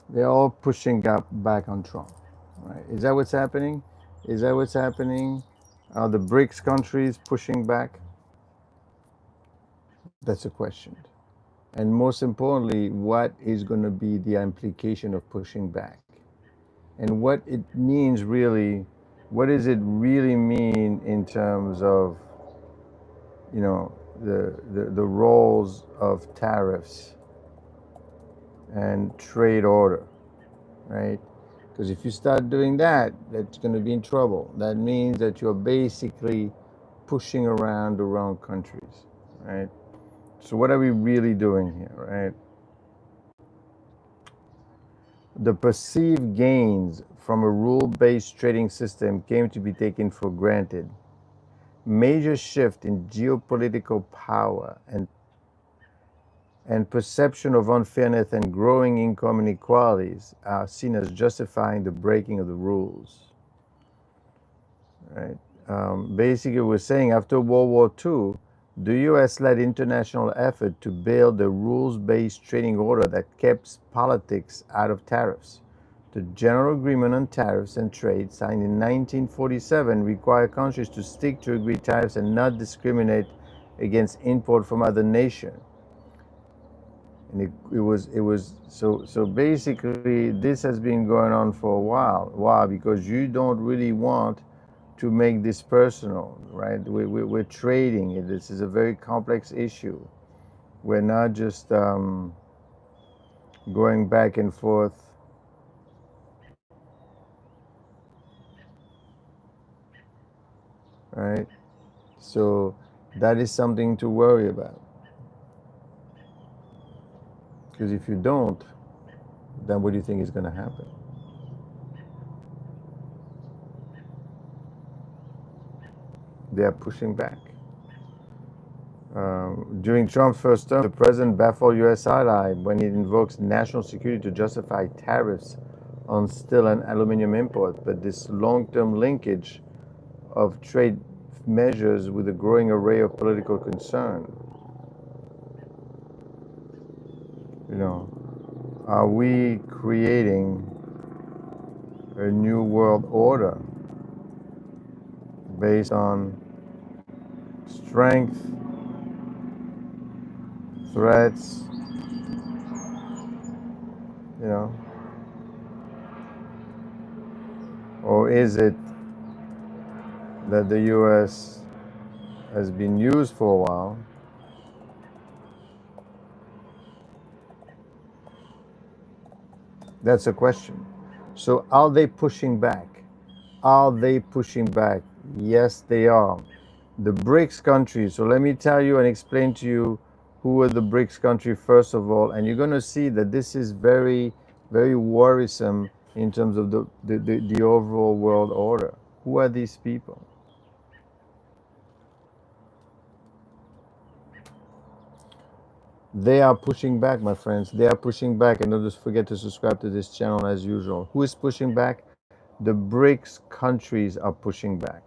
They're all pushing up back on Trump, right? Is that what's happening? Is that what's happening? Are the BRICS countries pushing back? That's a question. And most importantly, what is going to be the implication of pushing back? And what it means really, what does it really mean in terms of, you know, the roles of tariffs and trade order, right? Because if you start doing that, that's going to be in trouble. That means that you're basically pushing around the wrong countries, right? So what are we really doing here, right? The perceived gains from a rule-based trading system came to be taken for granted. Major shift in geopolitical power and perception of unfairness and growing income inequalities are seen as justifying the breaking of the rules. Right? Basically, we're saying after World War II, the U.S. led international effort to build a rules-based trading order that kept politics out of tariffs. The General Agreement on Tariffs and Trade, signed in 1947, required countries to stick to agreed tariffs and not discriminate against import from other nations. And it was basically this has been going on for a while. Why? Because you don't really want to make this personal, right? We're trading it. This is a very complex issue. We're not just going back and forth. Right? So that is something to worry about. Because if you don't, then what do you think is going to happen? They are pushing back. During Trump's first term, the president baffled U.S. ally when he invokes national security to justify tariffs on steel and aluminum imports. But this long-term linkage of trade measures with a growing array of political concern. You know, are we creating a new world order based on strength, threats, you know, or is it that the U.S. has been used for a while? That's a question. So are they pushing back? Are they pushing back? Yes, they are. The BRICS countries. So let me tell you and explain to you who are the BRICS countries first of all, and you're going to see that this is very, very worrisome in terms of the overall world order. Who are these people? They are pushing back, my friends. They are pushing back, and don't just forget to subscribe to this channel as usual. Who is pushing back? The BRICS countries are pushing back.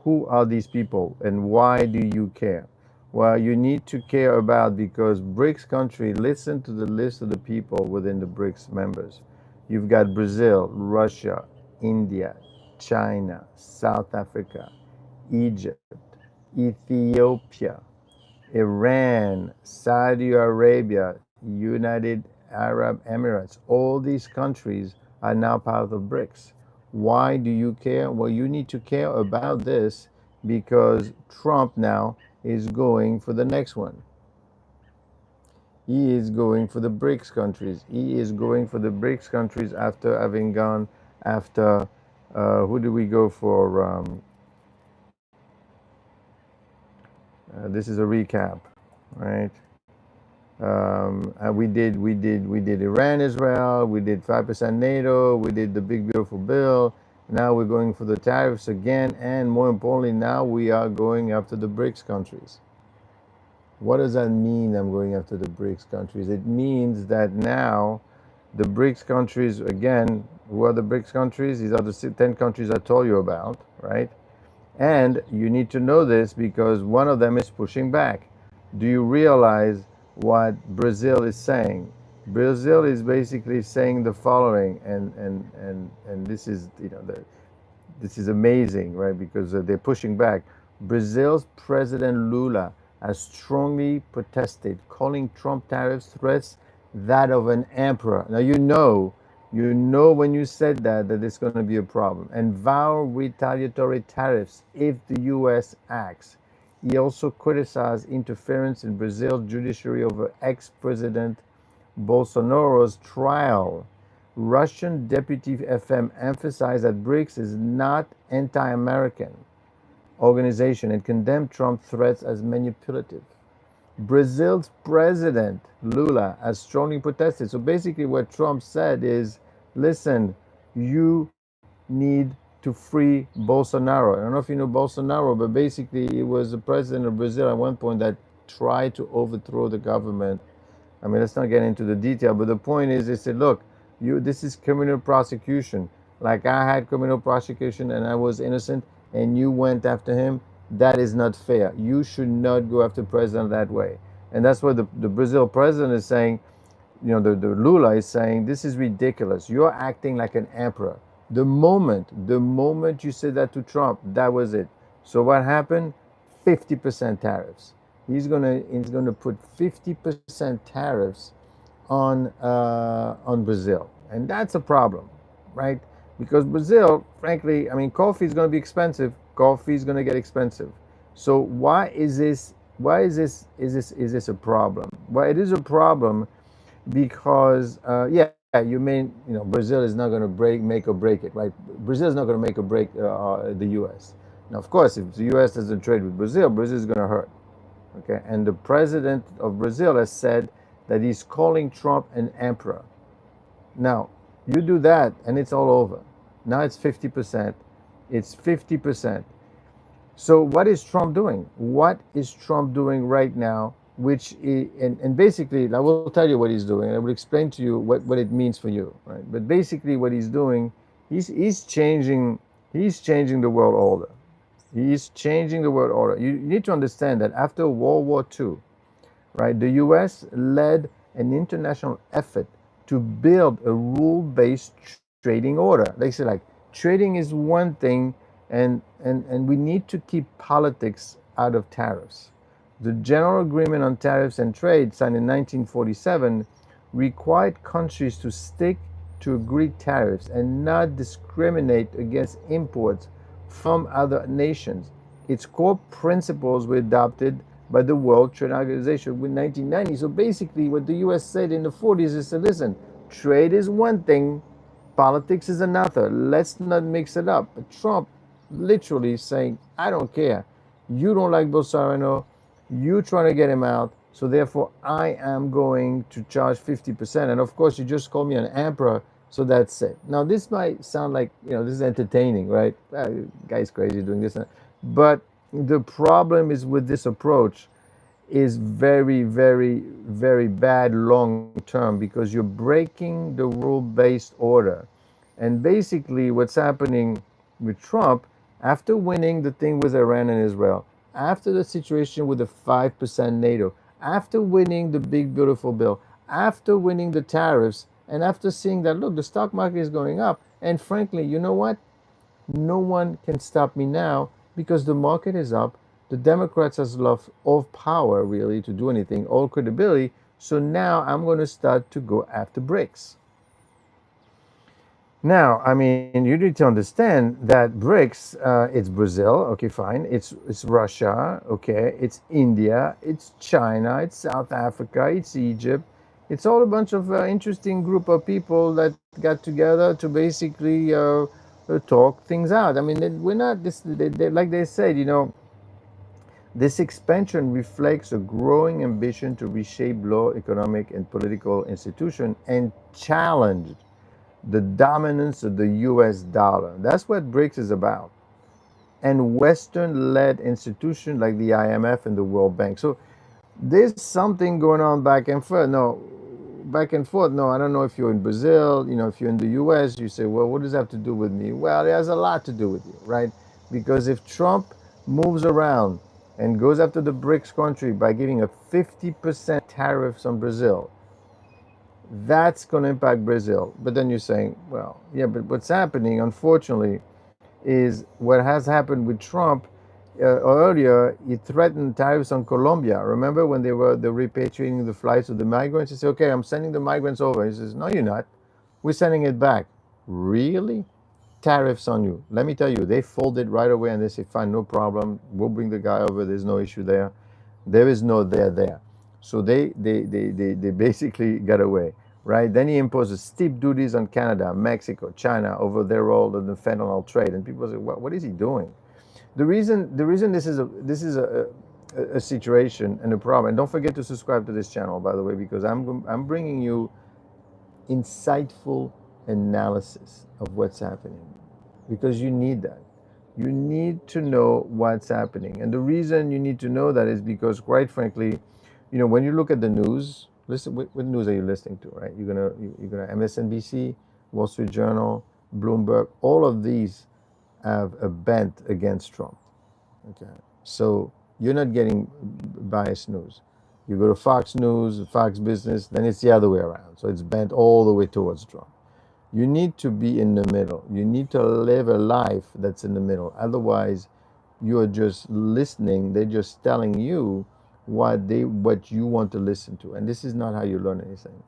Who are these people and why do you care? Well, you need to care about because BRICS country, listen to the list of the people within the BRICS members. You've got Brazil, Russia, India, China, South Africa, Egypt, Ethiopia, Iran, Saudi Arabia, United Arab Emirates. All these countries are now part of BRICS. Why do you care? Well, you need to care about this because Trump now is going for the next one. He is going for the BRICS countries. He is going for the BRICS countries after having gone after, who do we go for? This is a recap, right? We did Iran, Israel. We did 5% NATO. We did the big beautiful bill. Now we're going for the tariffs again, and more importantly, now we are going after the BRICS countries. What does that mean? I'm going after the BRICS countries. It means that now the BRICS countries, again, who are the BRICS countries? These are the 10 countries I told you about, right? And you need to know this because one of them is pushing back. Do you realize what Brazil is saying? Brazil is basically saying the following, and this is, this is amazing, right? Because they're pushing back. Brazil's President Lula has strongly protested, calling Trump tariffs threats that of an emperor. Now you know when you said that it's going to be a problem, and vow retaliatory tariffs if the U.S. acts. He also criticized interference in Brazil's judiciary over ex-president Bolsonaro's trial. Russian Deputy FM emphasized that BRICS is not anti-American organization and condemned Trump threats as manipulative. Brazil's president Lula has strongly protested. So basically, what Trump said is, listen, you need to free Bolsonaro. I don't know if you know Bolsonaro, but basically, he was the president of Brazil at one point that tried to overthrow the government. I mean, let's not get into the detail, but the point is, they said, look, this is criminal prosecution. Like I had criminal prosecution and I was innocent, and you went after him. That is not fair. You should not go after president that way. And that's what the Brazil president is saying. The Lula is saying, this is ridiculous. You're acting like an emperor. The moment you said that to Trump, that was it. So what happened? 50% tariffs. He's gonna put 50% tariffs on Brazil, and that's a problem, right? Because Brazil, frankly, I mean, coffee is going to be expensive. Coffee is going to get expensive. So why is this? Why is this a problem? Well, it is a problem because yeah, Brazil is not going to make or break it, right? Brazil is not going to make or break the U.S. Now, of course, if the U.S. doesn't trade with Brazil, Brazil is going to hurt. Okay, and the president of Brazil has said that he's calling Trump an emperor. Now, you do that, and it's all over. Now it's 50%. It's 50%. So what is Trump doing? What is Trump doing right now? And basically, I will tell you what he's doing. I will explain to you what it means for you, right? But basically, what he's doing, he's changing the world order. He's changing the world order. You need to understand that after World War II, right, the U.S. led an international effort to build a rule-based trading order. They say, like, trading is one thing, and we need to keep politics out of tariffs. The General Agreement on Tariffs and Trade, signed in 1947, required countries to stick to agreed tariffs and not discriminate against imports from other nations. Its core principles were adopted by the World Trade Organization in 1990. So basically, what the U.S. said in the 40s is, listen, trade is one thing, politics is another. Let's not mix it up. But Trump literally saying, I don't care. You don't like Bolsonaro. You're trying to get him out. So therefore, I am going to charge 50%. And of course, you just call me an emperor. So that's it. Now, this might sound like, this is entertaining, right? Guy's crazy doing this. But the problem is with this approach is very, very, very bad long term, because you're breaking the rule-based order. And basically what's happening with Trump, after winning the thing with Iran and Israel, after the situation with the 5% NATO, after winning the big beautiful bill, after winning the tariffs, and after seeing that, look, the stock market is going up, and frankly, you know what? No one can stop me now, because the market is up. The Democrats has lost all power, really, to do anything, all credibility. So now I'm going to start to go after BRICS. Now, I mean, you need to understand that BRICS, it's Brazil, okay, fine. It's Russia, okay. It's India, it's China, it's South Africa, it's Egypt. It's all a bunch of interesting group of people that got together to basically talk things out. I mean, we're not this. Like they said, this expansion reflects a growing ambition to reshape law, economic, and political institutions and challenge the dominance of the U.S. dollar. That's what BRICS is about. And Western-led institutions like the IMF and the World Bank. So there's something going on back and forth. No, I don't know if you're in Brazil, if you're in the U.S., you say, well, what does that have to do with me? Well, it has a lot to do with you, right? Because if Trump moves around and goes after the BRICS country by giving a 50% tariffs on Brazil, That's going to impact Brazil. But then you're saying, well, yeah, but what's happening, unfortunately, is what has happened with Trump. Earlier, he threatened tariffs on Colombia. Remember when they were repatriating the flights of the migrants? He said, okay, I'm sending the migrants over. He says, no, you're not. We're sending it back. Really? Tariffs on you. Let me tell you, they folded right away and they say, fine, no problem. We'll bring the guy over. There's no issue there. There is no there. So they basically got away, right? Then he imposes steep duties on Canada, Mexico, China over their role in the fentanyl trade. And people say, what is he doing? The reason this is a situation and a problem. And don't forget to subscribe to this channel, by the way, because I'm bringing you insightful analysis of what's happening, because you need that. You need to know what's happening. And the reason you need to know that is because, quite frankly, when you look at the news, listen, what news are you listening to, right? You're gonna MSNBC, Wall Street Journal, Bloomberg, all of these have a bent against Trump. Okay. So you're not getting biased news. You go to Fox News, Fox Business, then it's the other way around. So it's bent all the way towards Trump. You need to be in the middle. You need to live a life that's in the middle. Otherwise, you're just listening. They're just telling you what you want to listen to. And this is not how you learn anything.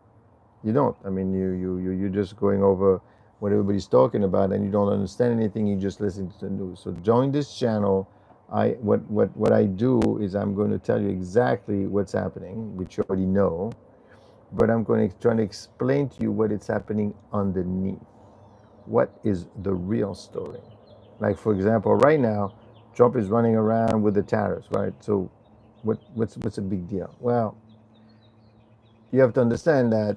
You don't. I mean, you're just going over what everybody's talking about, and you don't understand anything. You just listen to the news. So join this channel. What I do is I'm going to tell you exactly what's happening, which you already know, but I'm going to try to explain to you what is happening underneath. What is the real story? Like, for example, right now, Trump is running around with the tariffs, right? So what's a big deal? Well, you have to understand that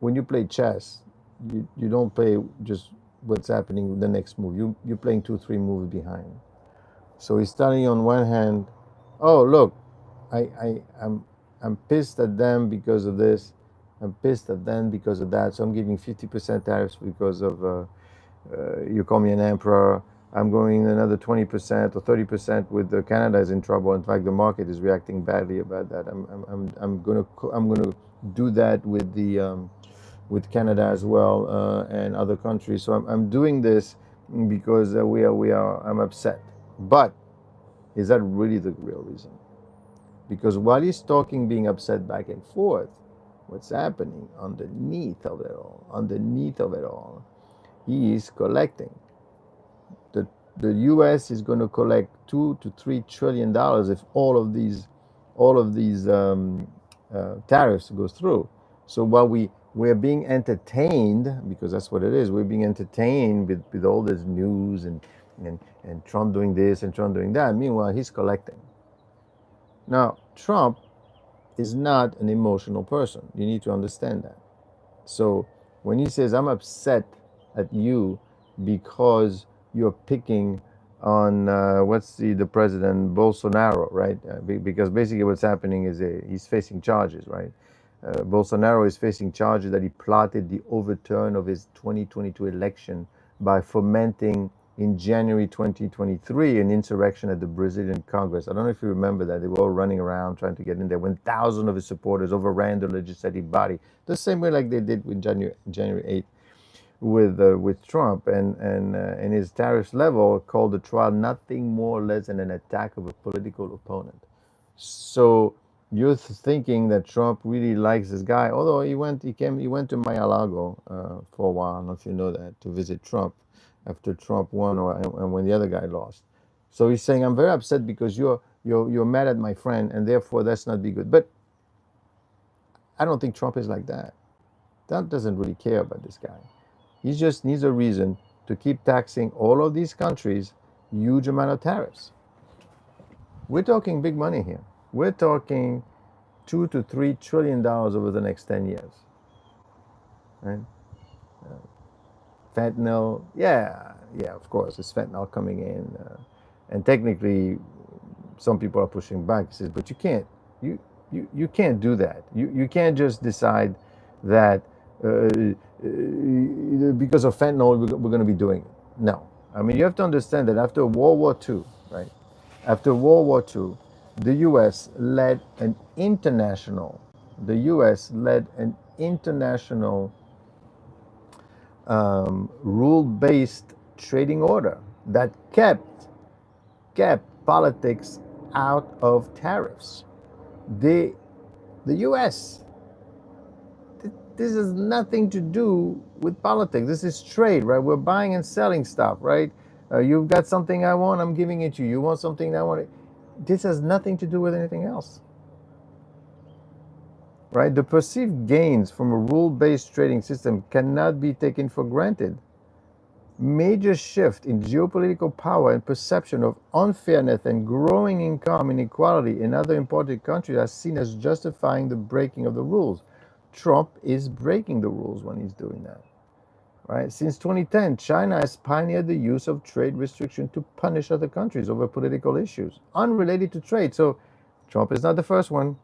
when you play chess, you don't play just what's happening the next move. You're playing 2-3 moves behind. So he's telling you on one hand, oh look, I'm pissed at them because of this. I'm pissed at them because of that. So I'm giving 50% tariffs because of you call me an emperor. I'm going another 20% or 30% with Canada is in trouble. In fact, the market is reacting badly about that. I'm gonna do that with the with Canada as well and other countries. So I'm doing this because I'm upset. But is that really the real reason? Because while he's talking, being upset back and forth, what's happening underneath of it all, he is collecting. The U.S. is going to collect $2 to $3 trillion if all of these tariffs go through. So while we're being entertained, because that's what it is, we're being entertained with all this news and Trump doing this and Trump doing that. Meanwhile, he's collecting. Now, Trump is not an emotional person. You need to understand that. So when he says, I'm upset at you because you're picking on, what's the president, Bolsonaro, right? Because basically what's happening is he's facing charges, right? Bolsonaro is facing charges that he plotted the overturn of his 2022 election by fomenting in January 2023 an insurrection at the Brazilian Congress. I don't know if you remember that. They were all running around trying to get in there when thousands of his supporters overran the legislative body, the same way like they did with January 8th with Trump, and his tariffs level called the trial nothing more or less than an attack of a political opponent. So you're thinking that Trump really likes this guy, although he went to Mar-a-Lago for a while. I don't know if you know that, to visit Trump after Trump won and when the other guy lost. So he's saying, I'm very upset because you're mad at my friend, and therefore that's not be good. But I don't think Trump is like that. Trump doesn't really care about this guy. He just needs a reason to keep taxing all of these countries huge amount of tariffs. We're talking big money here. We're talking $2 to $3 trillion over the next 10 years. Right? Fentanyl, yeah, of course, it's fentanyl coming in, and technically, some people are pushing back. He says, but you can't do that. You can't just decide that because of fentanyl we're going to be doing it. No, I mean, you have to understand that after World War II, right? After World War II, the U.S. led an international international rule-based trading order that kept politics out of tariffs. The U.S. This has nothing to do with politics. This is trade, right? We're buying and selling stuff, right? You've got something I want, I'm giving it to you. You want something I want. This has nothing to do with anything else, right? The perceived gains from a rule-based trading system cannot be taken for granted. Major shift in geopolitical power and perception of unfairness and growing income inequality in other important countries are seen as justifying the breaking of the rules. Trump is breaking the rules when he's doing that, right? Since 2010, China has pioneered the use of trade restriction to punish other countries over political issues unrelated to trade. So Trump is not the first one.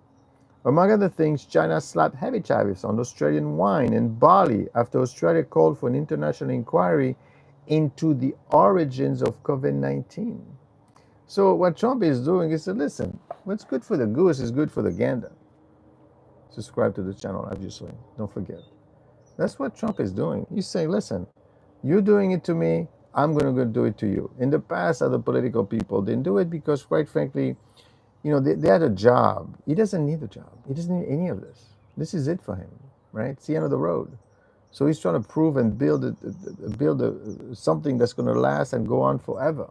Among other things, China slapped heavy tariffs on Australian wine and barley after Australia called for an international inquiry into the origins of COVID-19. So what Trump is doing is to listen, what's good for the goose is good for the gander. Subscribe to the channel, obviously. Don't forget. That's what Trump is doing. He's saying, listen, you're doing it to me, I'm going to go do it to you. In the past, other political people didn't do it because, quite frankly, they had a job. He doesn't need a job. He doesn't need any of this. This is it for him, right? It's the end of the road. So he's trying to prove and build something that's going to last and go on forever.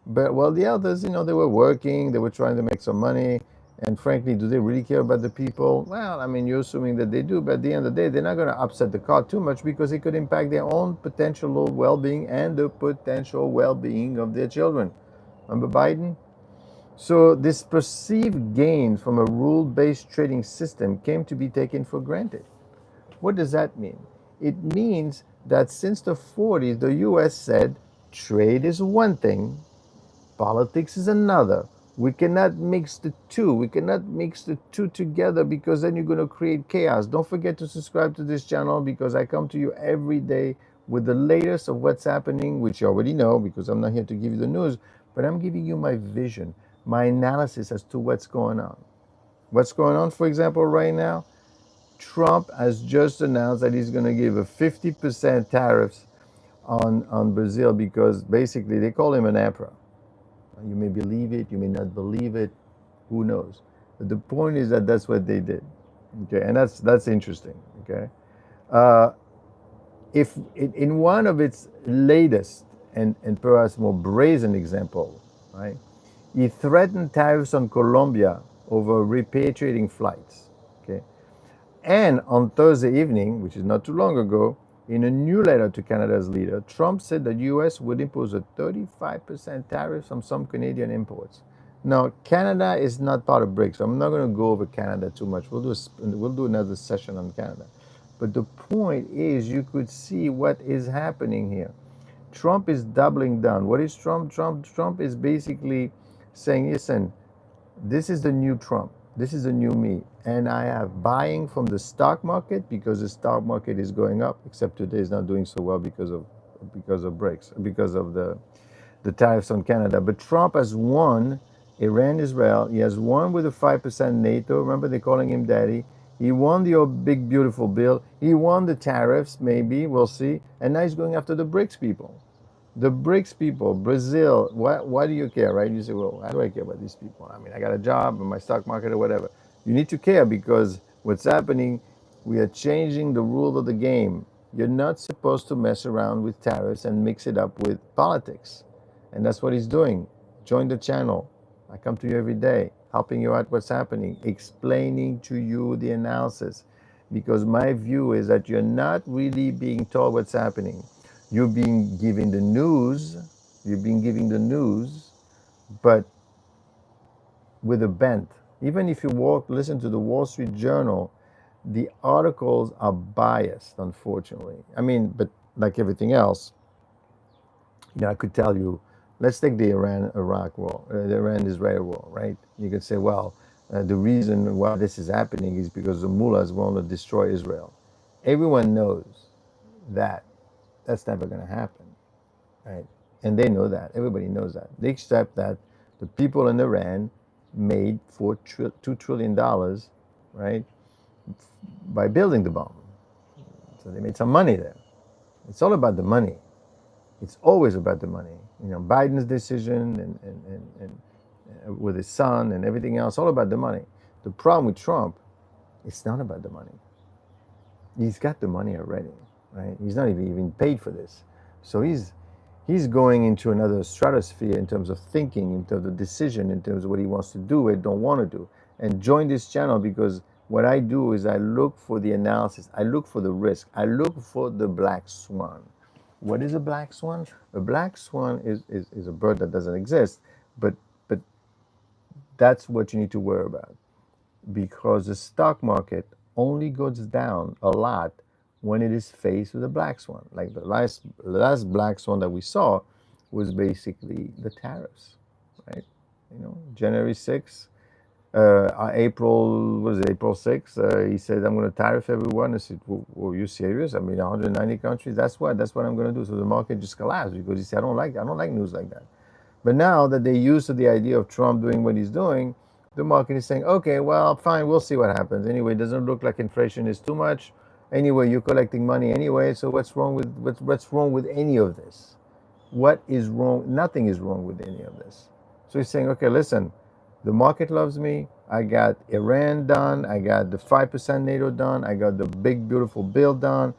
But while the others, they were working, they were trying to make some money. And frankly, do they really care about the people? Well, I mean, you're assuming that they do, but at the end of the day, they're not going to upset the cart too much because it could impact their own potential well-being and the potential well-being of their children. Remember Biden? So this perceived gain from a rule-based trading system came to be taken for granted. What does that mean? It means that since the 40s, the U.S. said trade is one thing, politics is another. We cannot mix the two. We cannot mix the two together because then you're going to create chaos. Don't forget to subscribe to this channel because I come to you every day with the latest of what's happening, which you already know because I'm not here to give you the news, but I'm giving you my vision, my analysis as to what's going on. What's going on, for example, right now? Trump has just announced that he's going to give a 50% tariffs on Brazil because basically they call him an emperor. You may believe it, you may not believe it, who knows? But the point is that that's what they did, okay? And that's interesting, okay? If in one of its latest and perhaps more brazen example, right? He threatened tariffs on Colombia over repatriating flights, okay? And on Thursday evening, which is not too long ago, in a new letter to Canada's leader, Trump said the U.S. would impose a 35% tariff on some Canadian imports. Now, Canada is not part of BRICS, so I'm not going to go over Canada too much. We'll do another session on Canada. But the point is, you could see what is happening here. Trump is doubling down. What is Trump? Trump is basically saying, listen, this is the new Trump. This is the new me. And I have buying from the stock market because the stock market is going up, except today is not doing so well because of BRICS, because of the tariffs on Canada. But Trump has won Iran, Israel. He has won with a 5% NATO. Remember, they're calling him daddy. He won the old big, beautiful bill. He won the tariffs, maybe. We'll see. And now he's going after the BRICS people. The BRICS people, Brazil, why do you care, right? You say, well, why do I care about these people? I mean, I got a job in my stock market or whatever. You need to care because what's happening, we are changing the rule of the game. You're not supposed to mess around with tariffs and mix it up with politics. And that's what he's doing. Join the channel. I come to you every day, helping you out what's happening, explaining to you the analysis. Because my view is that you're not really being told what's happening. You're being given the news, but with a bent. Even if you listen to the Wall Street Journal, the articles are biased, unfortunately. I mean, but like everything else, I could tell you, let's take the Iran-Iraq war, the Iran-Israel war, right? You could say, well, the reason why this is happening is because the mullahs want to destroy Israel. Everyone knows that that's never going to happen, right? And they know that. Everybody knows that. They accept that the people in Iran made $2 trillion, right, by building the bomb. So they made some money there. It's all about the money. It's always about the money. You know, Biden's decision and with his son and everything else, all about the money. The problem with Trump, it's not about the money. He's got the money already, right? He's not even paid for this. So he's going into another stratosphere in terms of thinking, in terms of decision, in terms of what he wants to do and don't want to do. And join this channel because what I do is I look for the analysis, I look for the risk, I look for the black swan. What is a black swan? A black swan is a bird that doesn't exist, but that's what you need to worry about. Because the stock market only goes down a lot when it is faced with a black swan. Like the last black swan that we saw was basically the tariffs, right? You know, January 6th, April, was it April 6th? He said, I'm going to tariff everyone. I said, well, you serious? I mean, 190 countries, that's what I'm going to do. So the market just collapsed because he said, I don't like news like that. But now that they're used to the idea of Trump doing what he's doing, the market is saying, okay, well, fine, we'll see what happens. Anyway, it doesn't look like inflation is too much. Anyway, you're collecting money anyway, so what's wrong with any of this? What is wrong? Nothing is wrong with any of this. So he's saying, okay, listen, the market loves me. I got Iran done. I got the 5% NATO done. I got the big, beautiful bill done.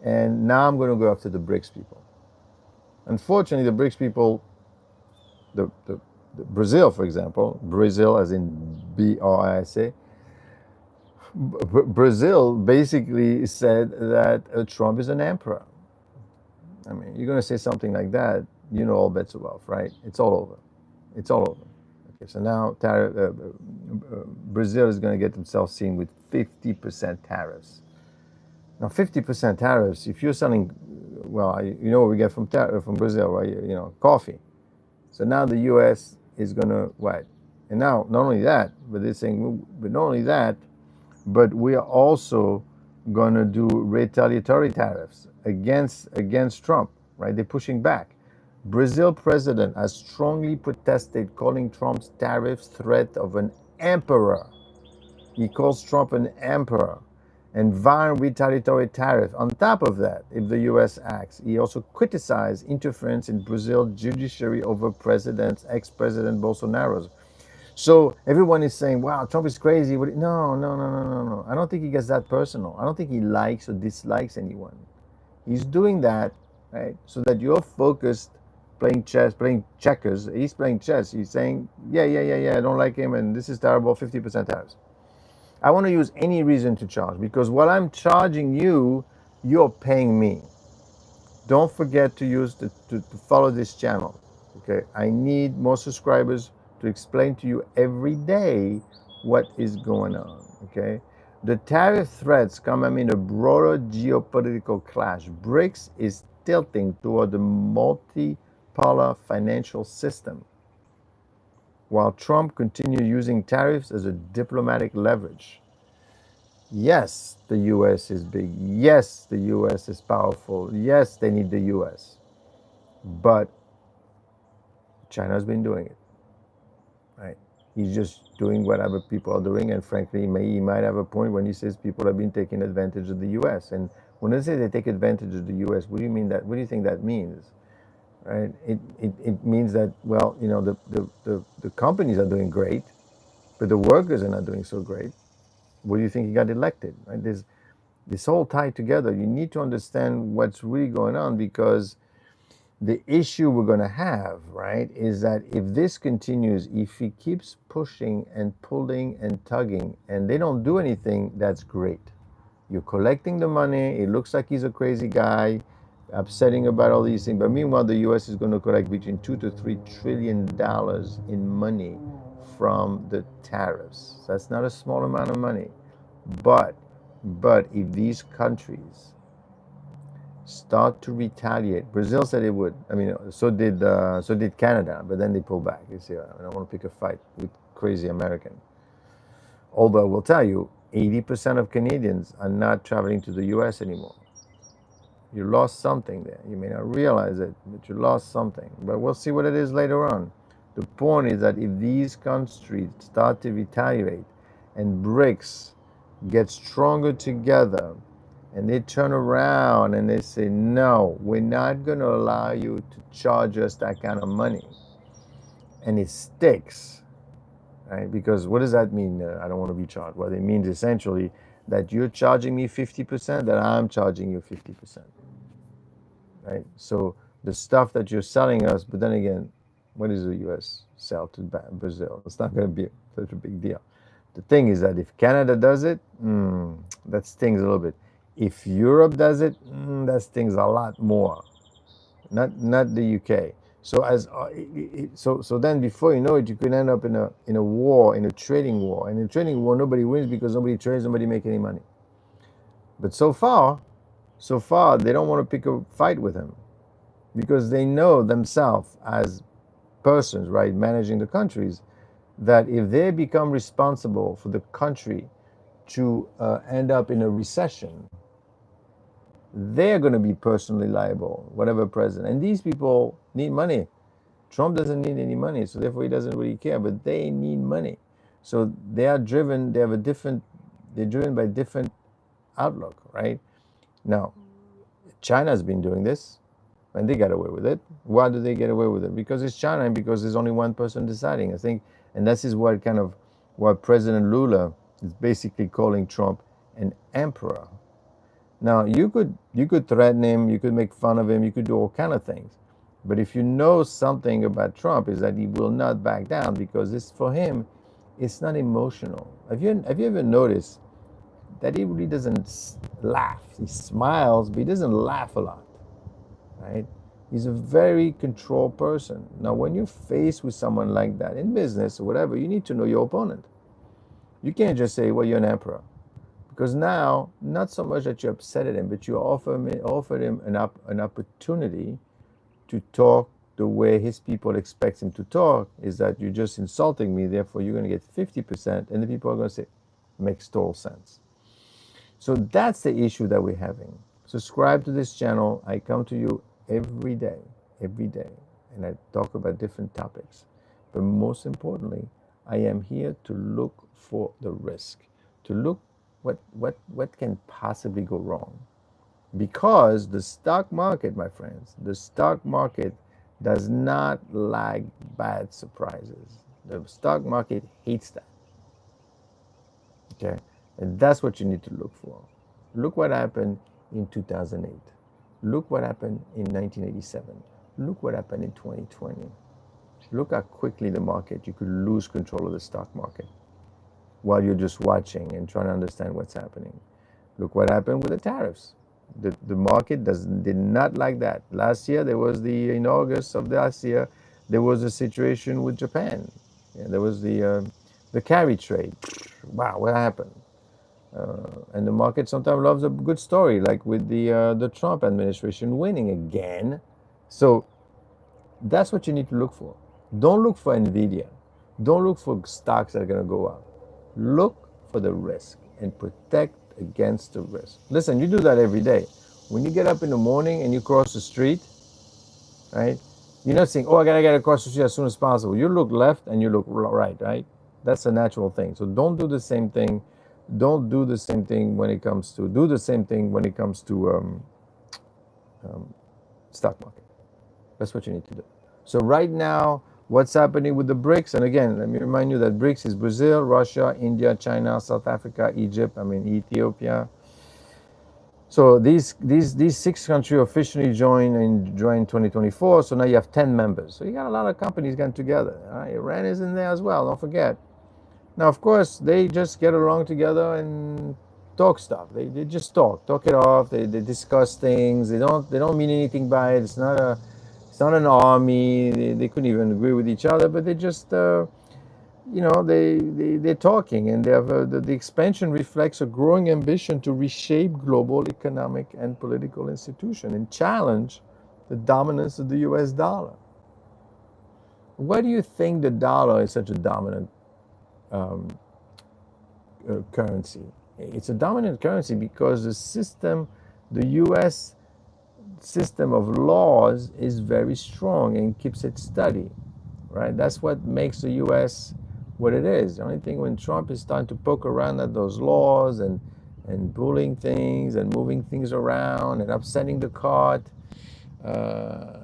And now I'm going to go after the BRICS people. Unfortunately, the BRICS people, the Brazil, for example, Brazil as in BRICS, Brazil basically said that Trump is an emperor. I mean, you're going to say something like that, you know, all bets are off, right? It's all over. It's all over. Okay, so now Brazil is going to get themselves seen with 50% tariffs. Now, 50% tariffs, if you're selling, well, you know what we get from Brazil, right? You know, coffee. So now the U.S. is going to what? And now, not only that, but they're saying, but not only that, but we are also going to do retaliatory tariffs against Trump, right? They're pushing back. Brazil president has strongly protested, calling Trump's tariffs threat of an emperor. He calls Trump an emperor and vowing retaliatory tariff. On top of that, if the U.S. acts, he also criticized interference in Brazil's judiciary over ex-President Bolsonaro's. So everyone is saying, wow, Trump is crazy. No. I don't think he gets that personal. I don't think he likes or dislikes anyone. He's doing that, right, so that you're focused playing chess, playing checkers. He's playing chess. He's saying, yeah, I don't like him, and this is terrible, 50% tariffs. I want to use any reason to charge, because what I'm charging you, you're paying me. Don't forget to follow this channel, okay? I need more subscribers to explain to you every day what is going on, okay? The tariff threats come amid a broader geopolitical clash. BRICS is tilting toward the multipolar financial system, while Trump continues using tariffs as a diplomatic leverage. Yes, the U.S. is big. Yes, the U.S. is powerful. Yes, they need the U.S. But China's been doing it, right? He's just doing whatever people are doing, and frankly, he might have a point when he says people have been taking advantage of the U.S. And when they say they take advantage of the U.S., what do you mean that? What do you think that means? Right? It means that, well, you know, the companies are doing great, but the workers are not doing so great. What do you think he got elected? Right? There's this all tied together. You need to understand what's really going on, because the issue we're going to have, right, is that if this continues, if he keeps pushing and pulling and tugging and they don't do anything, that's great. You're collecting the money. It looks like he's a crazy guy, upsetting about all these things. But meanwhile, the U.S. is going to collect between $2 to $3 trillion in money from the tariffs. So that's not a small amount of money. But if these countries start to retaliate, Brazil said it would. I mean, so did Canada, but then they pulled back. You see, I don't want to pick a fight with crazy American. Although I will tell you, 80% of Canadians are not traveling to the U.S. anymore. You lost something there. You may not realize it, but you lost something. But we'll see what it is later on. The point is that if these countries start to retaliate and BRICS get stronger together, and they turn around and they say, no, we're not going to allow you to charge us that kind of money, and it sticks, right? Because what does that mean? I don't want to be charged. Well, it means essentially that you're charging me 50%, that I'm charging you 50%, right? So the stuff that you're selling us, but then again, what does the U.S. sell to Brazil? It's not going to be such a big deal. The thing is that if Canada does it, that stings a little bit. If Europe does it, that stings a lot more. Not the UK. So so then before you know it, you could end up in a war, in a trading war. And in a trading war, nobody wins because nobody trades, nobody makes any money. But so far, they don't want to pick a fight with him because they know themselves as persons, right, managing the countries, that if they become responsible for the country to end up in a recession, they're going to be personally liable, whatever president. And these people need money. Trump doesn't need any money, so therefore he doesn't really care, but they need money. So they are driven, they're driven by different outlook, right? Now, China's been doing this, and they got away with it. Why do they get away with it? Because it's China and because there's only one person deciding, I think. And this is what President Lula is basically calling Trump an emperor. Now, you could threaten him, you could make fun of him, you could do all kind of things. But if you know something about Trump, is that he will not back down, because for him, it's not emotional. Have you ever noticed that he really doesn't laugh? He smiles, but he doesn't laugh a lot, right? He's a very controlled person. Now, when you're faced with someone like that in business or whatever, you need to know your opponent. You can't just say, well, you're an emperor. Because now, not so much that you upset him, but you offered him an opportunity to talk the way his people expect him to talk, is that you're just insulting me, therefore you're going to get 50%, and the people are going to say, makes total sense. So that's the issue that we're having. Subscribe to this channel. I come to you every day, and I talk about different topics. But most importantly, I am here to look for the risk, to look what can possibly go wrong. Because the stock market, my friends, the stock market does not like bad surprises. The stock market hates that. Okay? And that's what you need to look for. Look what happened in 2008. Look what happened in 1987. Look what happened in 2020. Look how quickly you could lose control of the stock market while you're just watching and trying to understand what's happening. Look what happened with the tariffs. The market did not like that. Last year, in August of last year, there was a situation with Japan. Yeah, there was the carry trade. Wow, what happened? And the market sometimes loves a good story, like with the Trump administration winning again. So that's what you need to look for. Don't look for NVIDIA. Don't look for stocks that are going to go up. Look for the risk and protect against the risk. Listen, you do that every day. When you get up in the morning and you cross the street, right? You're not saying, oh, I gotta get across the street as soon as possible. You look left and you look right, right? That's a natural thing. So don't do the same thing. Don't do the same thing when it comes to, do the same thing when it comes to stock market. That's what you need to do. So right now, what's happening with the BRICS? And again, let me remind you that BRICS is Brazil, Russia, India, China, South Africa, Egypt, Ethiopia. So these 6 countries officially joined in 2024. So now you have 10 members. So you got a lot of companies getting together. Iran is in there as well. Don't forget. Now, of course, they just get along together and talk stuff. They just talk it off. They discuss things. They don't mean anything by it. It's not an army. They couldn't even agree with each other, but they just they're talking, and they have the expansion reflects a growing ambition to reshape global economic and political institutions and challenge the dominance of the U.S. dollar. Why do you think the dollar is such a dominant currency? It's a dominant currency because the U.S. system of laws is very strong and keeps it steady, right? That's what makes the U.S. what it is. The only thing when Trump is starting to poke around at those laws and pulling things and moving things around and upsetting the cart. Uh,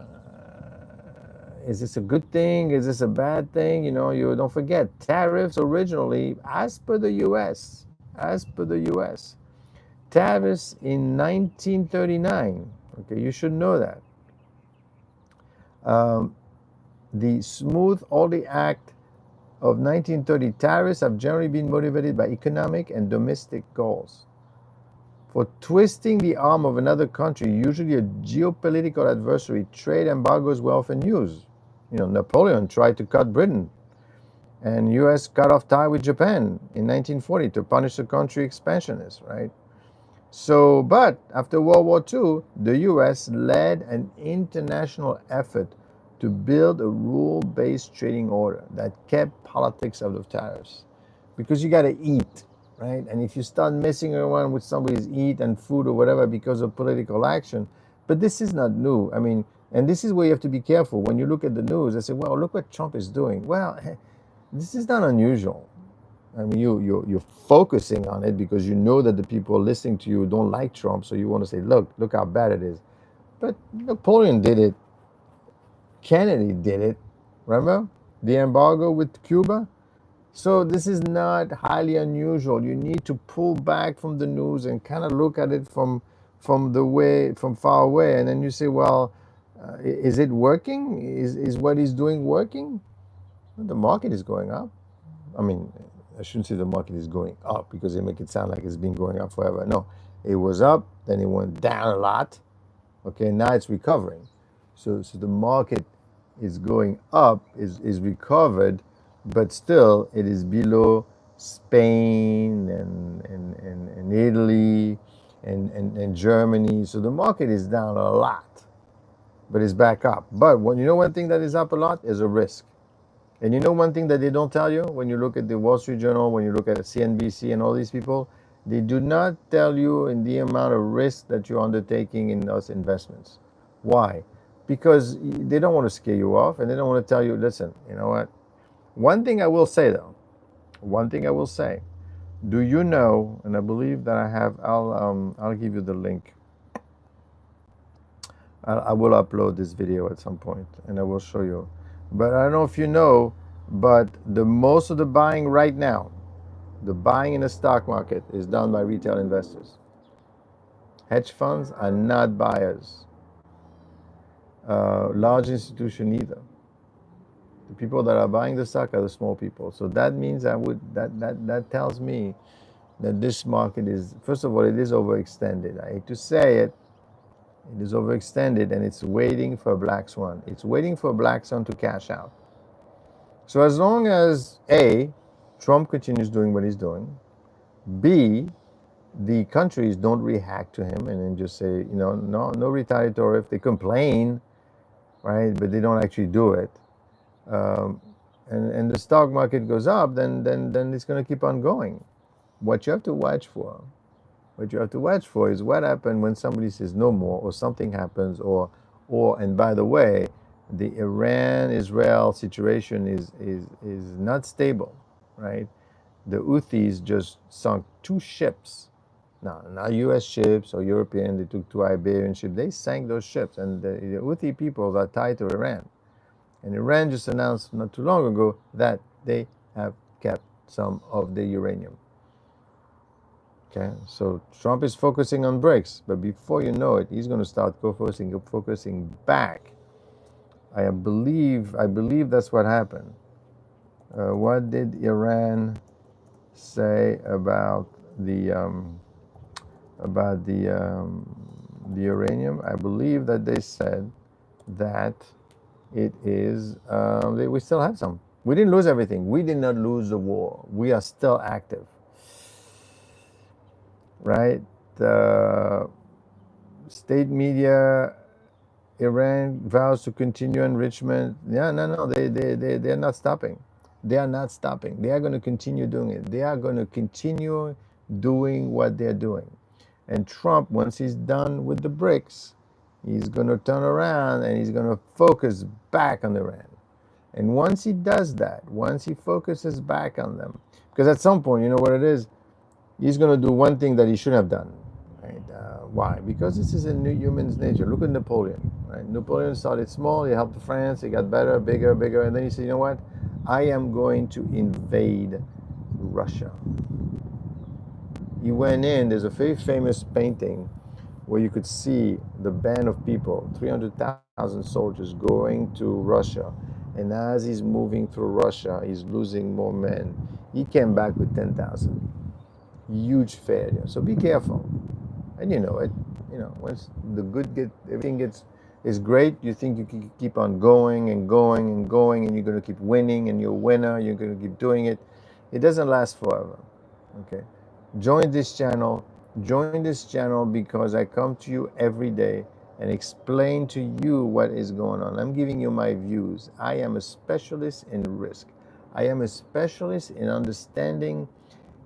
is this a good thing? Is this a bad thing? You know, you don't forget tariffs originally, as per the U.S., tariffs in 1939. Okay, you should know that. Um, the Smooth Hawley Act of 1930 tariffs have generally been motivated by economic and domestic goals. For twisting the arm of another country, usually a geopolitical adversary, trade embargoes were often used. You know, Napoleon tried to cut Britain, and U.S. cut off tie with Japan in 1940 to punish the country expansionists, right? So, but after World War II, the U.S. led an international effort to build a rule-based trading order that kept politics out of tariffs. Because you got to eat, right? And if you start messing around with somebody's eat and food or whatever because of political action, but this is not new. I mean, and this is where you have to be careful. When you look at the news, they say, well, look what Trump is doing. Well, this is not unusual. I mean, you're focusing on it because you know that the people listening to you don't like Trump, so you want to say, look how bad it is. But Napoleon did it. Kennedy did it. Remember the embargo with Cuba? So this is not highly unusual. You need to pull back from the news and kind of look at it from far away, and then you say, well, is it working? Is what he's doing working? The market is going up. I mean, I shouldn't say the market is going up because they make it sound like it's been going up forever. No, it was up, then it went down a lot. Okay, now it's recovering. So the market is going up, is recovered, but still it is below Spain and Italy and Germany. So the market is down a lot, but it's back up. But when you know one thing that is up a lot is a risk. And you know one thing that they don't tell you when you look at the Wall Street Journal, when you look at CNBC and all these people, they do not tell you in the amount of risk that you're undertaking in those investments. Why? Because they don't want to scare you off, and they don't want to tell you, listen, you know what? One thing I will say though, do you know, and I believe that I have, I'll give you the link. I will upload this video at some point and I will show you. But I don't know if you know, but most of the buying right now, the buying in the stock market is done by retail investors. Hedge funds are not buyers. Large institution either. The people that are buying the stock are the small people. So that means that tells me that this market is, first of all, it is overextended. I hate to say it. It is overextended and it's waiting for a black swan. It's waiting for a black swan to cash out. So as long as A, Trump continues doing what he's doing, B, the countries don't react to him and then just say, you know, no retaliatory. If they complain, right, but they don't actually do it, and the stock market goes up, then it's going to keep on going. What you have to watch for is what happened when somebody says no more, or something happens, or and by the way, the Iran-Israel situation is not stable, right? The Houthis just sunk 2 ships. No, not U.S. ships or European. They took 2 Iberian ships. They sank those ships, and the Houthi people are tied to Iran. And Iran just announced not too long ago that they have kept some of the uranium. Okay, so Trump is focusing on BRICS, but before you know it, he's going to start focusing back. I believe that's what happened. What did Iran say about the uranium? I believe that they said that it is we still have some. We didn't lose everything. We did not lose the war. We are still active. Right? The state media, Iran vows to continue enrichment. Yeah, no, they're not stopping. They are not stopping. They are going to continue doing it. They are going to continue doing what they're doing. And Trump, once he's done with the BRICS, he's going to turn around and he's going to focus back on Iran. And once he does that, once he focuses back on them, because at some point, you know what it is, he's going to do one thing that he shouldn't have done. Right? Why? Because this is in human's nature. Look at Napoleon. Right? Napoleon started small. He helped France. He got better, bigger, bigger, and then he said, "You know what? I am going to invade Russia." He went in. There's a very famous painting where you could see the band of people, 300,000 soldiers going to Russia. And as he's moving through Russia, he's losing more men. He came back with 10,000. Huge failure. So be careful. And you know it. You know, once the good everything gets is great, you think you can keep on going and going and going, and you're going to keep winning, and you're a winner. You're going to keep doing it. It doesn't last forever. Okay. Join this channel. Join this channel because I come to you every day and explain to you what is going on. I'm giving you my views. I am a specialist in risk. I am a specialist in understanding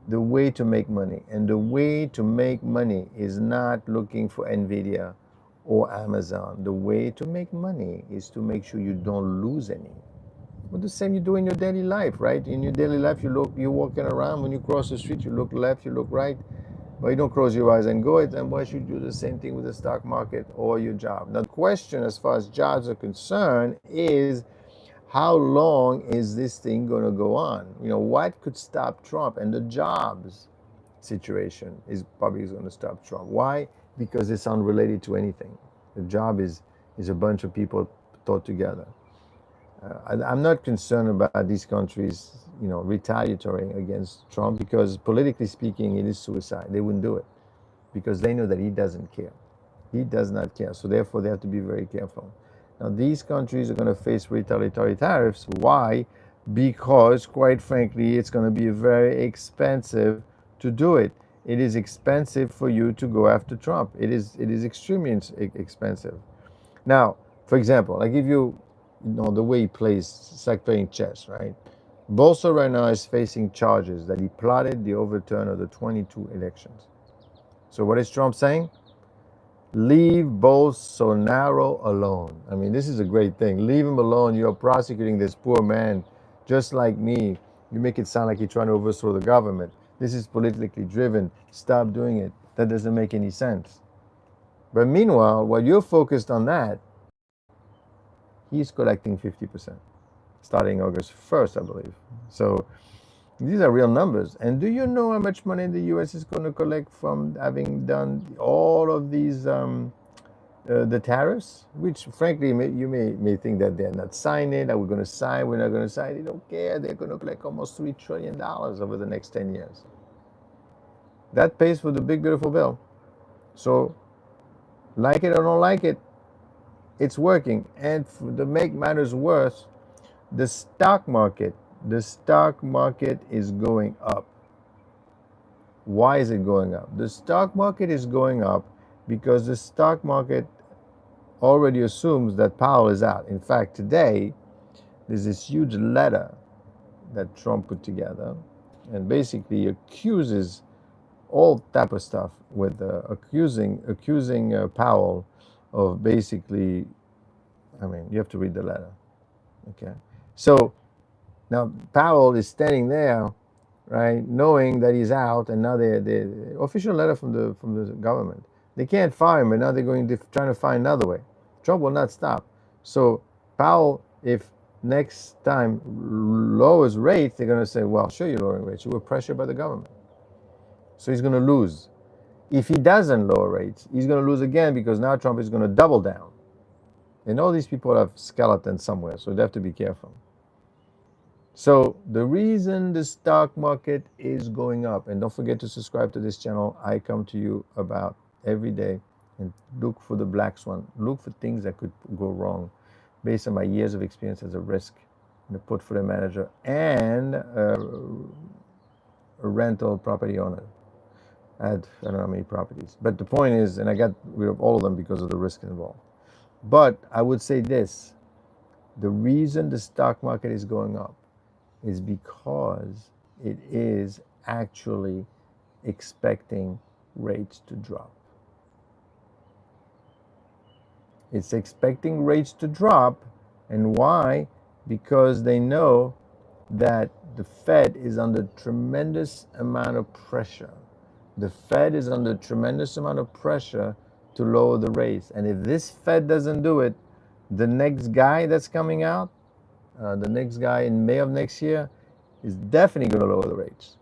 the way to make money. And the way to make money is not looking for NVIDIA or Amazon. The way to make money is to make sure you don't lose any. Well, the same you do in your daily life, right? In your daily life, you're walking around. When you cross the street, you look left, you look right. But you don't close your eyes and go it. And why should you do the same thing with the stock market or your job? Now, the question as far as jobs are concerned is, how long is this thing going to go on? You know, what could stop Trump? And the jobs situation is probably going to stop Trump. Why? Because it's unrelated to anything. The job is a bunch of people thought together. I'm not concerned about these countries, you know, retaliatory against Trump, because politically speaking, it is suicide. They wouldn't do it because they know that he doesn't care. He does not care. So therefore, they have to be very careful. Now, these countries are going to face retaliatory tariffs. Why? Because, quite frankly, it's going to be very expensive to do it. It is expensive for you to go after Trump. It is extremely expensive. Now, for example, I give you, the way he plays. It's like playing chess, right? Bolsa right now is facing charges that he plotted the overturn of the 22 elections. So what is Trump saying? Leave Bolsonaro alone. I mean, this is a great thing. Leave him alone. You're prosecuting this poor man just like me. You make it sound like you're trying to overthrow the government. This is politically driven. Stop doing it. That doesn't make any sense. But meanwhile, while you're focused on that, he's collecting 50%, starting August 1st, I believe. So these are real numbers. And do you know how much money the U.S. is going to collect from having done all of these, the tariffs? Which, frankly, you may think that they're not signing, that we're going to sign, we're not going to sign. They don't care. They're going to collect almost $3 trillion over the next 10 years. That pays for the big, beautiful bill. So, like it or don't like it, it's working. And to make matters worse, the stock market is going up. Why is it going up? The stock market is going up because the stock market already assumes that Powell is out. In fact, today, there's this huge letter that Trump put together and basically accuses all type of stuff with accusing Powell of basically, I mean, you have to read the letter. Okay. So now Powell is standing there, right, knowing that he's out, and now the official letter from the government. They can't fire him, but now they're trying to find another way. Trump will not stop. So Powell, if next time lowers rates, they're going to say, well, sure, you're lowering rates. You were pressured by the government. So he's going to lose. If he doesn't lower rates, he's going to lose again, because now Trump is going to double down. And all these people have skeletons somewhere, so they have to be careful. So the reason the stock market is going up, and don't forget to subscribe to this channel. I come to you about every day and look for the black swan. Look for things that could go wrong based on my years of experience as a risk and a portfolio manager and a rental property owner. I don't know how many properties. But the point is, and I got rid of all of them because of the risk involved. But I would say this, the reason the stock market is going up is because it is actually expecting rates to drop. It's expecting rates to drop. And why? because they know that the Fed is under tremendous amount of pressure. The Fed is under tremendous amount of pressure to lower the rates. And if this Fed doesn't do it, the next guy that's coming out, the next guy in May of next year, is definitely going to lower the rates.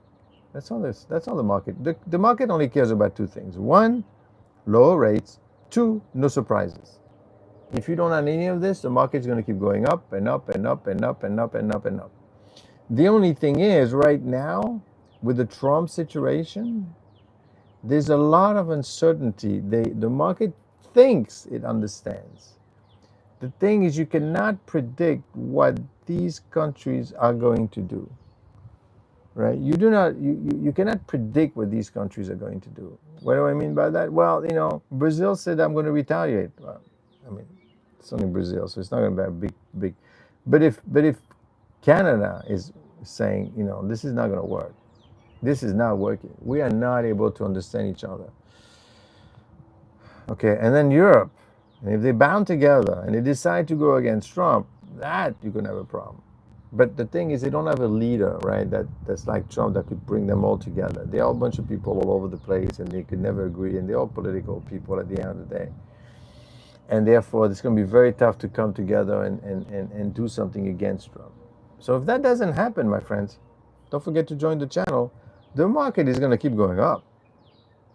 That's all this. That's all the market. The market only cares about two things. One, lower rates. Two, no surprises. If you don't have any of this, the market's going to keep going up and up and up and up and up and up and up. The only thing is, right now, with the Trump situation, there's a lot of uncertainty. The market thinks it understands. The thing is, you cannot predict what these countries are going to do. Right? You cannot predict what these countries are going to do. What do I mean by that? Well, Brazil said I'm going to retaliate. Well, I mean, it's only Brazil, so it's not going to be a big. But if Canada is saying, this is not going to work, this is not working, we are not able to understand each other. Okay, and then Europe, and if they bound together and they decide to go against Trump, that you're going to have a problem. But the thing is, they don't have a leader, right? That's like Trump that could bring them all together. They're all a bunch of people all over the place, and they could never agree, and they're all political people at the end of the day. And therefore, it's going to be very tough to come together and do something against Trump. So if that doesn't happen, my friends, don't forget to join the channel. The market is going to keep going up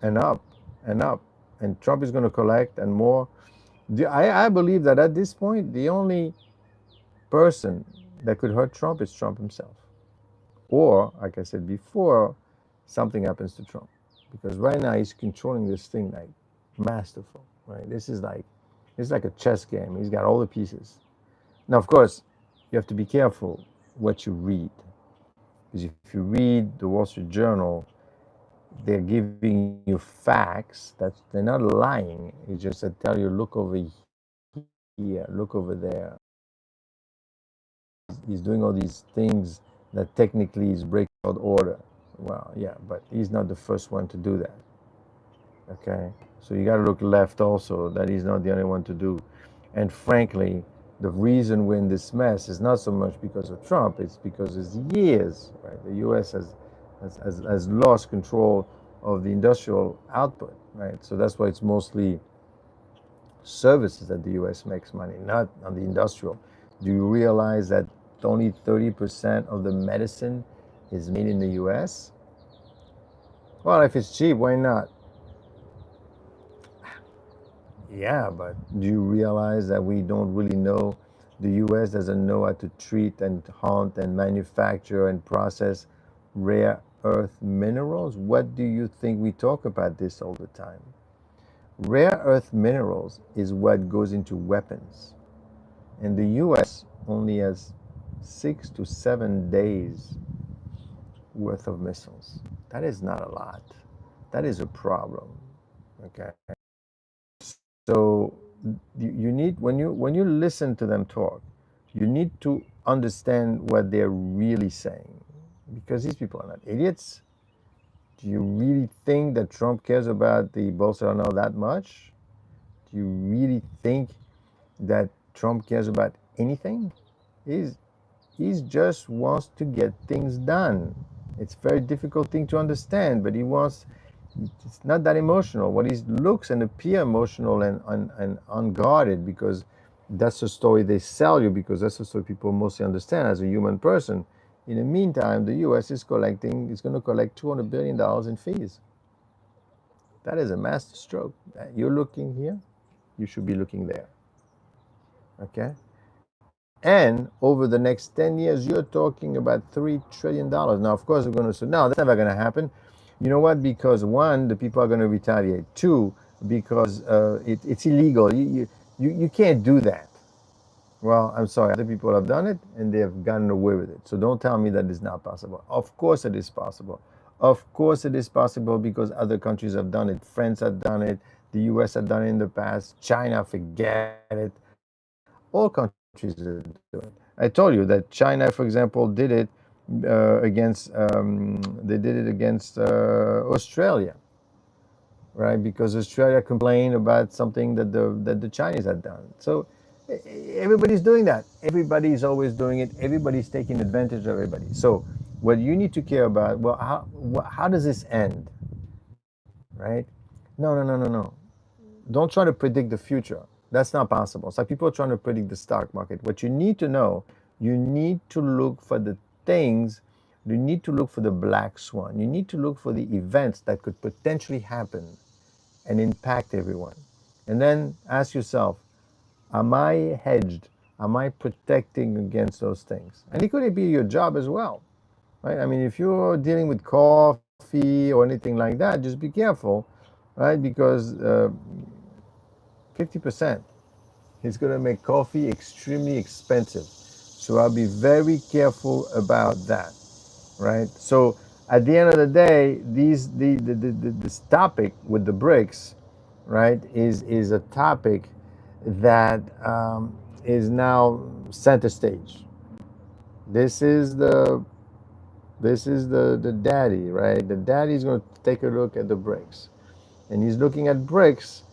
and up and up, and Trump is going to collect and more. I believe that at this point, the only person that could hurt Trump is Trump himself. Or, like I said before, something happens to Trump. Because right now he's controlling this thing like masterful, right? It's like a chess game. He's got all the pieces. Now, of course, you have to be careful what you read. Because if you read the Wall Street Journal, they're giving you facts. They're not lying. It's just they tell you, look over here, look over there. He's doing all these things that technically is breaking out order. Well, yeah, but he's not the first one to do that. Okay, so you got to look left also, that he's not the only one to do. And frankly, the reason we're in this mess is not so much because of Trump, it's because it's years, right? The U.S. has lost control of the industrial output, right? So that's why it's mostly services that the U.S. makes money, not on the industrial. Do you realize that only 30% of the medicine is made in the U.S.? Well, if it's cheap, why not? Yeah, but do you realize that we don't really know? The U.S. doesn't know how to treat and hunt and manufacture and process rare earth minerals? What do you think we talk about this all the time? Rare earth minerals is what goes into weapons. And the U.S. only has 6 to 7 days worth of missiles. That is not a lot. That is a problem. Okay. So you need, when you listen to them talk, you need to understand what they're really saying, because these people are not idiots. Do you really think that Trump cares about the Bolsonaro that much? Do you really think that Trump cares about anything? He just wants to get things done. It's a very difficult thing to understand, but it's not that emotional. What he looks and appear emotional and unguarded, because that's the story they sell you, because that's the story people mostly understand as a human person. In the meantime, the U.S. is going to collect $200 billion in fees. That is a master stroke. You're looking here, you should be looking there. Okay? And over the next 10 years, you're talking about $3 trillion. Now, of course, we're going to say, no, that's never going to happen. You know what? Because one, the people are going to retaliate. Two, because it's illegal. You can't do that. Well, I'm sorry. Other people have done it, and they have gotten away with it. So don't tell me that it's not possible. Of course it is possible. Of course it is possible, because other countries have done it. France have done it. The U.S. have done it in the past. China, forget it. All countries do it. I told you that China, for example, did it against Australia, right? Because Australia complained about something that the Chinese had done. So Everybody's doing that. Everybody's always doing it. Everybody's taking advantage of everybody. So what you need to care about, well, how does this end, right? No, no, no, no, no. Don't try to predict the future. That's not possible. It's like people are trying to predict the stock market. What you need to know, you need to look for the things, you need to look for the black swan. You need to look for the events that could potentially happen and impact everyone. And then ask yourself, am I hedged? Am I protecting against those things? And it could be your job as well, right? I mean, if you're dealing with coffee or anything like that, just be careful, right? Because 50% is going to make coffee extremely expensive. So I'll be very careful about that, right? So at the end of the day, this topic with the BRICS, right, is a topic that is now center stage. This is the daddy, right? The daddy is going to take a look at the BRICS, and he's looking at BRICS,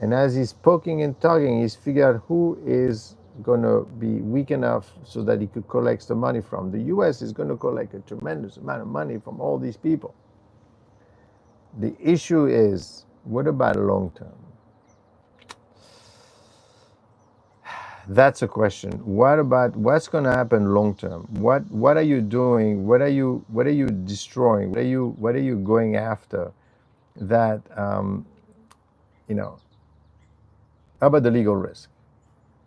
and as he's poking and tugging, he's figured out who is going to be weak enough so that he could collect the money from. The U.S. is going to collect a tremendous amount of money from all these people. The issue is, what about long term? That's a question. What about what's going to happen long term? What are you doing? What are you destroying? What are you going after? That you know. How about the legal risk?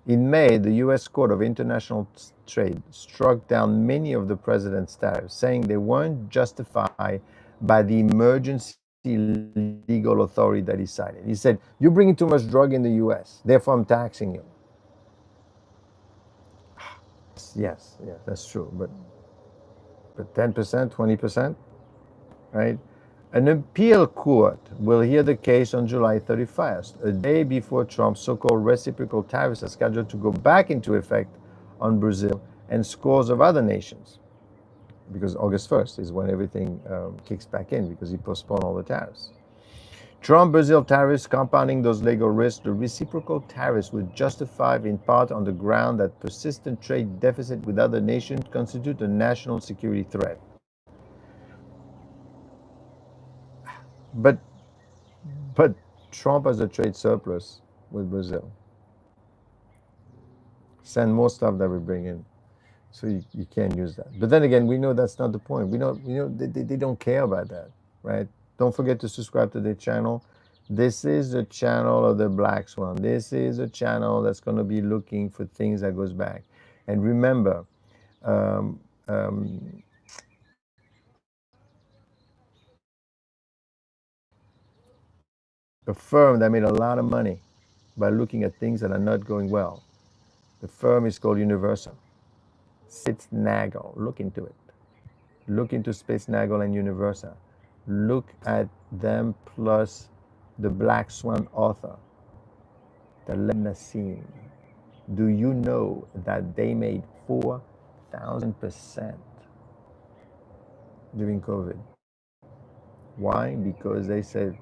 In May, the U.S. Court of International Trade struck down many of the president's tariffs, saying they weren't justified by the emergency legal authority that he cited. He said, "You're bringing too much drug in the U.S., therefore I'm taxing you." Yes, yeah, that's true. But 10%, 20%, right? An appeal court will hear the case on July 31st, a day before Trump's so-called reciprocal tariffs are scheduled to go back into effect on Brazil and scores of other nations. Because August 1st is when everything kicks back in because he postponed all the tariffs. Trump-Brazil tariffs compounding those legal risks, the reciprocal tariffs were justified in part on the ground that persistent trade deficit with other nations constitute a national security threat. But but Trump has a trade surplus with Brazil. Send more stuff that we bring in. So you can't use that. But then again, we know that's not the point. We know they don't care about that, right? Don't forget to subscribe to their channel. This is the channel of the Black Swan. This is a channel that's going to be looking for things that goes back. And remember, um, um, a firm that made a lot of money by looking at things that are not going well. The firm is called Universal. Spitznagel. Look into it. Look into Spitznagel and Universal. Look at them plus the Black Swan author, the Nassim. Do you know that they made 4,000% during COVID? Why? Because they said,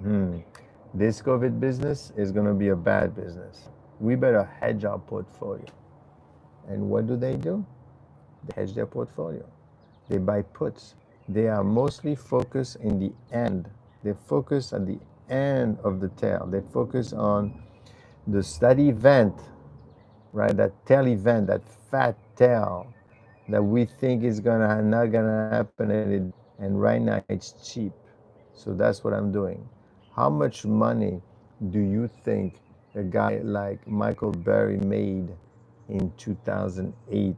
this COVID business is going to be a bad business. We better hedge our portfolio. And what do? They hedge their portfolio. They buy puts. They are mostly focused in the end. They focus at the end of the tail. They focus on that event, right? That tail event, that fat tail that we think is not gonna happen, and right now it's cheap. So that's what I'm doing. How much money do you think a guy like Michael Burry made in 2008?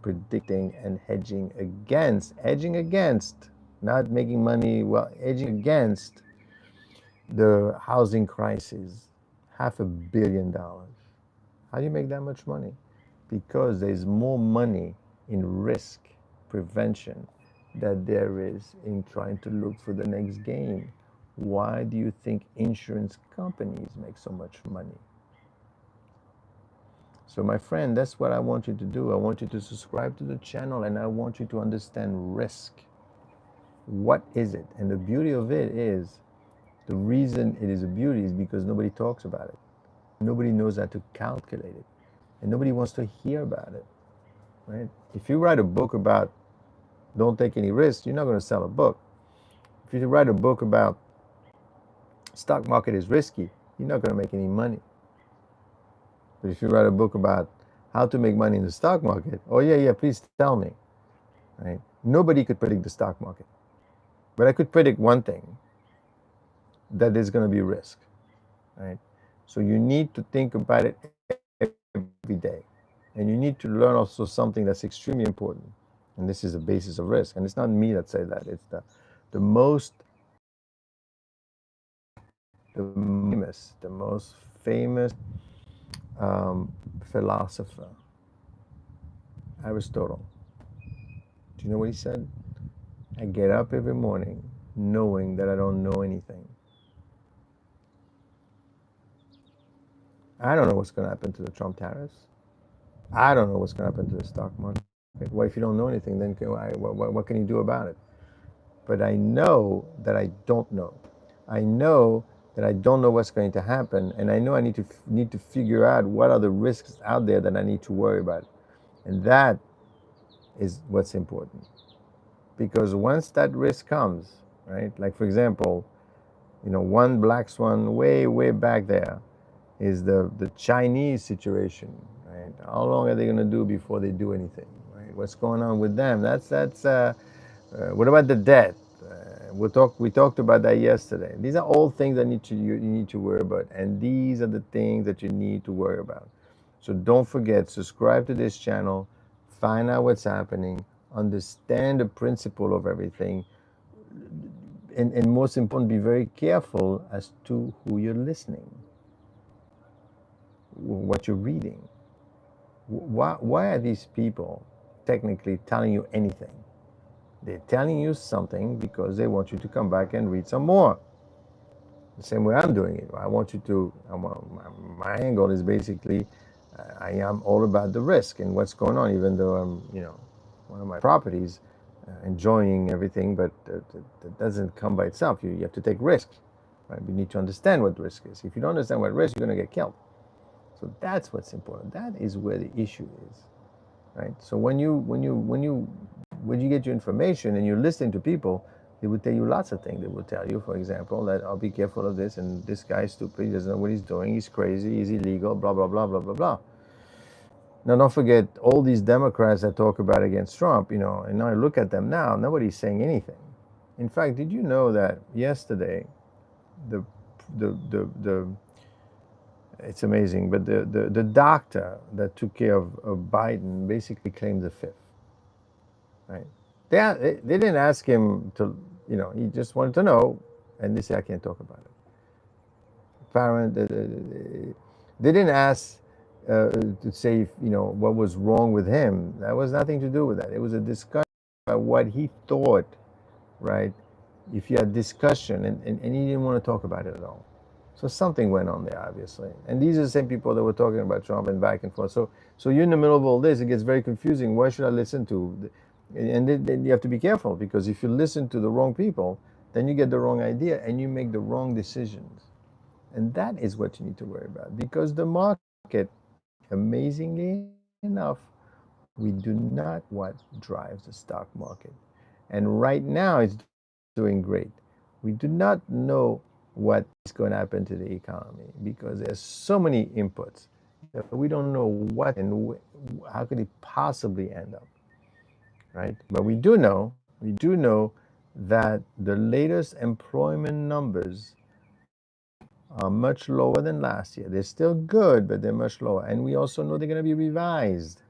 Predicting and hedging against, not making money, well, hedging against the housing crisis, $500 million. How do you make that much money? Because there's more money in risk prevention than there is in trying to look for the next gain. Why do you think insurance companies make so much money? So my friend, that's what I want you to do. I want you to subscribe to the channel and I want you to understand risk. What is it? And the beauty of it is, the reason it is a beauty is because nobody talks about it. Nobody knows how to calculate it. and nobody wants to hear about it, right? If you write a book about don't take any risks, you're not going to sell a book. If you write a book about stock market is risky, you're not going to make any money. But if you write a book about how to make money in the stock market, oh yeah, please tell me, right? Nobody could predict the stock market, but I could predict one thing, that there's going to be risk, right? So you need to think about it every day, and you need to learn also something that's extremely important, and this is the basis of risk. And it's not me that say that; it's the most famous philosopher, Aristotle. Do you know what he said? I get up every morning knowing that I don't know anything. I don't know what's going to happen to the Trump tariffs. I don't know what's going to happen to the stock market. Well, if you don't know anything, then what can you do about it? But I know that I don't know. I know that I don't know what's going to happen, and I know I need to figure out what are the risks out there that I need to worry about, and that is what's important. Because once that risk comes, right? Like for example, one black swan way back there is the Chinese situation, right? How long are they going to do before they do anything, right? What's going on with them? What about the debt? We talked about that yesterday. These are all things that you need to worry about, and these are the things that you need to worry about. So don't forget, subscribe to this channel, find out what's happening, understand the principle of everything, and most important, be very careful as to who you're listening, what you're reading. Why are these people technically telling you anything? They're telling you something because they want you to come back and read some more. The same way I'm doing it. I want you to, my angle is basically, I am all about the risk and what's going on, even though I'm, one of my properties, enjoying everything, but it doesn't come by itself. You have to take risks, right? You need to understand what risk is. If you don't understand what risk, you're going to get killed. So that's what's important. That is where the issue is, right? So when you get your information and you're listening to people, they will tell you lots of things. They will tell you, for example, that I'll be careful of this, and this guy's stupid, he doesn't know what he's doing, he's crazy, he's illegal, blah, blah, blah, blah, blah, blah. Now, don't forget, all these Democrats that talk about against Trump, and now I look at them now, nobody's saying anything. In fact, did you know that yesterday, it's amazing, but the doctor that took care of Biden basically claimed the fifth, right? They didn't ask him to, he just wanted to know, and they said, I can't talk about it. They didn't ask to say, what was wrong with him. That was nothing to do with that. It was a discussion about what he thought, right? If you had discussion, and he didn't want to talk about it at all. So something went on there, obviously. And these are the same people that were talking about Trump and back and forth. So you're in the middle of all this, it gets very confusing. Why should I listen to? And then you have to be careful, because if you listen to the wrong people, then you get the wrong idea and you make the wrong decisions. And that is what you need to worry about, because the market, amazingly enough, we do not what drives the stock market. And right now it's doing great. We do not know what is going to happen to the economy, because there's so many inputs that we don't know what and how could it possibly end up, right? But we do know that the latest employment numbers are much lower than last year. They're still good, but they're much lower. And we also know they're going to be revised.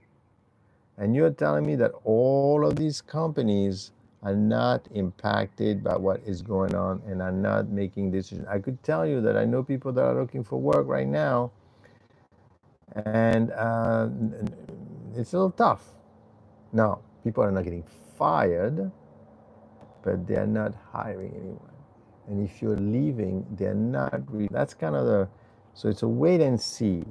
And you're telling me that all of these companies are not impacted by what is going on and are not making decisions. I could tell you that I know people that are looking for work right now, and it's a little tough. Now, people are not getting fired, but they're not hiring anyone. And if you're leaving, they're not. That's kind of so it's a wait and see.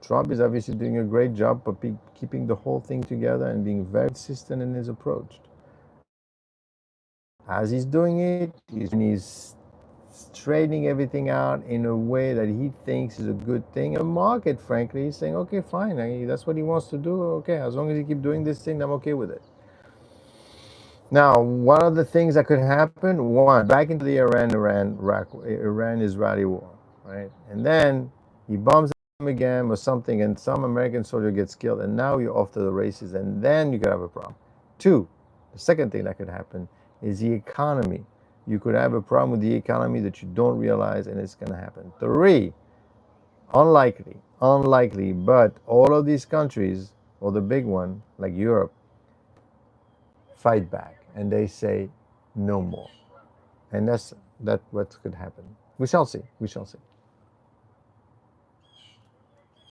Trump is obviously doing a great job of keeping the whole thing together and being very consistent in his approach. As he's doing it, he's straightening everything out in a way that he thinks is a good thing. A market, frankly, is saying, okay, fine, that's what he wants to do. Okay, as long as he keep doing this thing, I'm okay with it. Now, one of the things that could happen, one, back into the Iran-Israeli war, right? And then he bombs them again or something, and some American soldier gets killed, and now you're off to the races, and then you could have a problem. Two, the second thing that could happen is the economy. You could have a problem with the economy that you don't realize, and it's going to happen. Three, unlikely, but all of these countries, or the big one, like Europe, fight back, and they say no more. And that's what could happen. We shall see. We shall see.